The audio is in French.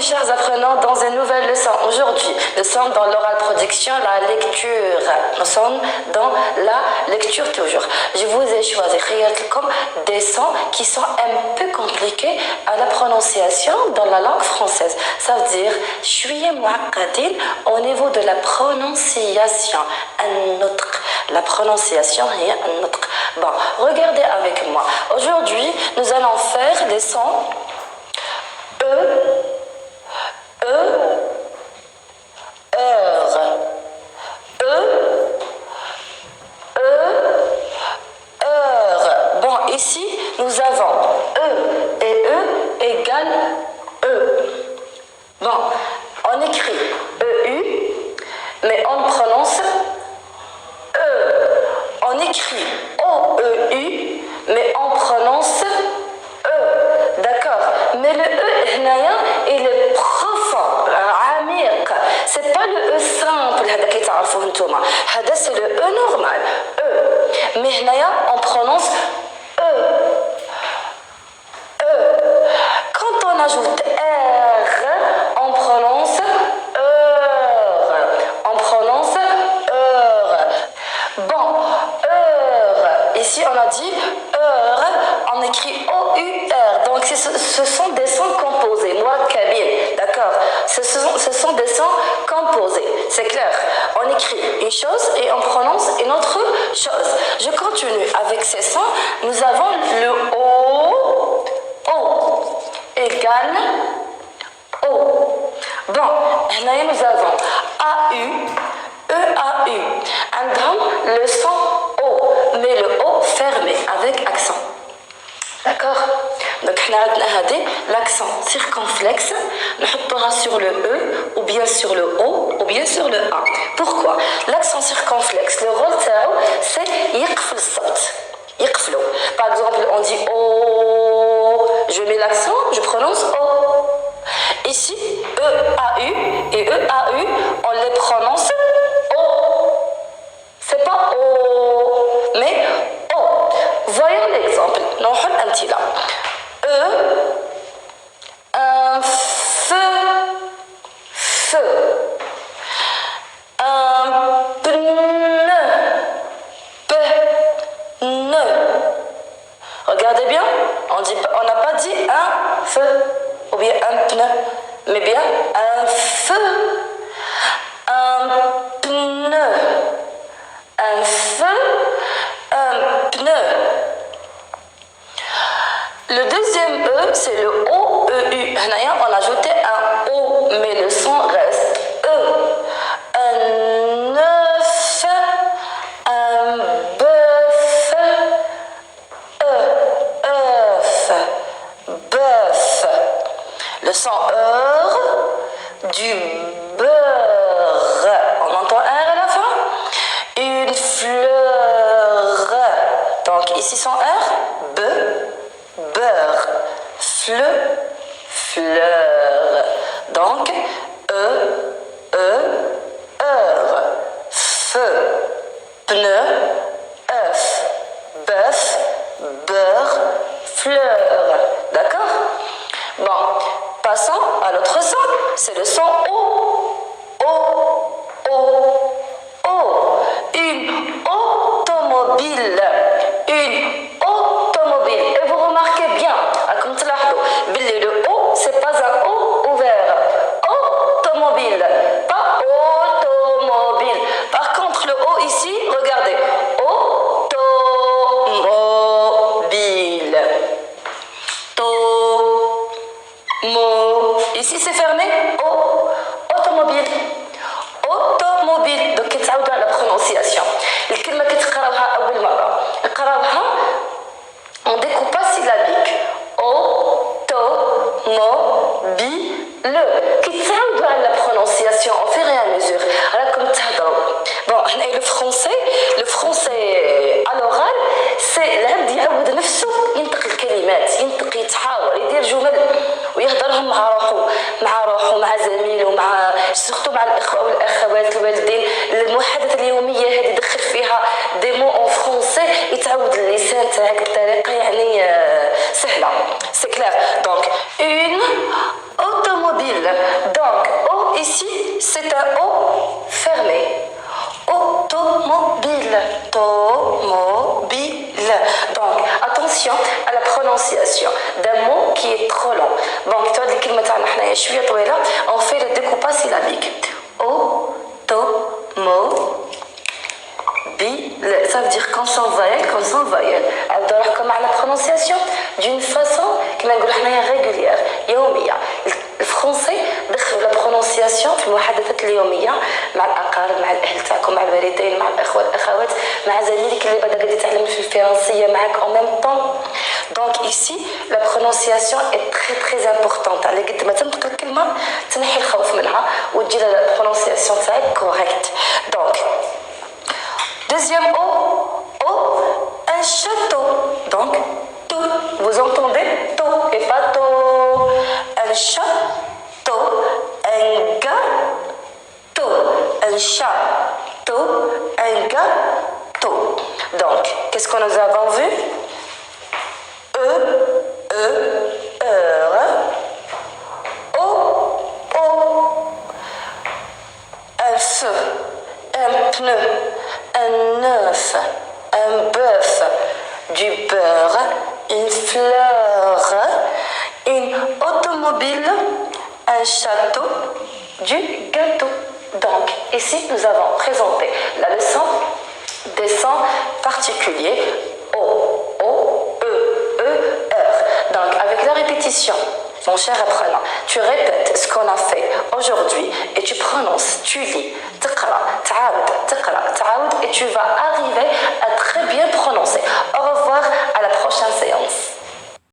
chers apprenants, dans une nouvelle leçon. Aujourd'hui, nous sommes dans l'oral production, la lecture. Nous sommes dans la lecture toujours. Je vous ai choisi comme des sons qui sont un peu compliqués à la prononciation dans la langue française. Ça veut dire, شوية معقدين au niveau de la prononciation. La prononciation est un autre. Bon, regardez avec moi. Aujourd'hui, nous allons faire des sons Bon, ici, nous avons E et E égale E. Bon, on écrit EU, mais on prononce E. On écrit OEU, mais on prononce E. D'accord? Mais le E, il est profond, عميق. C'est pas le E simple, c'est le E normal, E. Mais on prononce E. E. Quand on ajoute R, on prononce heure. On prononce heure. Bon, heure. Ici, on a dit heure. On écrit O-U-R. Donc, ce sont des sons composés. Moi, cabine. D'accord? Ce sont des sons composés. C'est clair. On écrit une chose et on prononce une autre chose. Je continue avec ces sons. Nous avons le O. O égale O. Bon, là, nous avons A-U, E-A-U. عندهم le son O, mais le O fermé avec accent. D'accord? Donc, on a l'accent circonflexe, on sur le E, ou bien sur le O, ou bien sur le A. Pourquoi? L'accent circonflexe, le rôle, c'est يقفل الصوت. يقفلوا. Par exemple, on dit O, je mets l'accent, je prononce O. Ici, E-A-U et E-A-U, on les prononce O. C'est pas O, mais O. Voyons l'exemple. Non, un petit là. E, un feu, feu. Un pneu, pneu. Regardez bien, on n'a pas dit un feu ou bien un pneu, mais bien un feu, un pneu, un feu, un pneu. Le deuxième E, c'est le O-E-U. On a ajouté un O, mais le son reste E. Un œuf, un bœuf, œuf, bœuf. Le son heure, du beurre. On entend R à la fin. Une fleur. Donc ici son R, B, beurre. Fleur. Donc heure. Feu, pneu, œuf, bœuf, beurre, fleur. D'accord? Bon, passons à l'autre son. C'est le son O. O. O. O. Une automobile. Une automobile. Et vous remarquez bien, le O, c'est pas un O ouvert. Automobile. Pas automobile. Par contre, le O ici, regardez. Automobile. Ici, c'est fermé. O. Automobile. Automobile. Donc, كتعودوا على la prononciation. الكلمة كتقراوها أول مرة. اقراوها en découpage syllabique. Automobile. كتعودوا على la prononciation au fur et à mesure. راكم تهضروا. Bon, le français à l'oral, c'est العبد يعود نفسه ينطق الكلمات، ينطق يتحاور، يدير جمل ويهضرهم مع روحه مع زميله مع سورتو مع الاخوه والاخوات الوالدين. المحادثه اليوميه هذه دخل فيها دي مو اون فرونسي، يتعود اللسان تاعك بطريقه يعني سهله. سي كلير. دونك اون automobile. C'est un O fermé. Automobile. Automobile. Donc, attention à la prononciation d'un mot qui est trop long. Donc, on fait le découpage syllabique. Ça veut dire consonne voyelle. Alors, comme à la prononciation d'une façon qui régulière. Le français دخل la prononciation في المحادثات اليوميه مع الاقارب مع الاهل تاعكم مع الوالدين مع الاخوه الاخوات مع زميلك اللي بدا يتعلم في الفرنسيه معك en même temps. Donc ici la prononciation est très très importante. على قد ما تنطق الكلمه تنحي الخوف منها وتجي la prononciation تاعك correct. Donc deuxième O, un château. Donc, tout. Vous entendez tout et pas tout. Un château, un gâteau. Un château, un gâteau. Donc, qu'est-ce que nous avons vu? Un feu, un pneu, un œuf, un bœuf, du beurre, une fleur, une automobile, un château, du gâteau. Donc, ici, nous avons présenté la leçon des sons particuliers O, R. Donc, avec la répétition, mon cher apprenant, tu répètes ce qu'on a fait aujourd'hui et tu prononces, tu lis, et tu vas arriver à très bien prononcer. Au revoir, à la prochaine séance.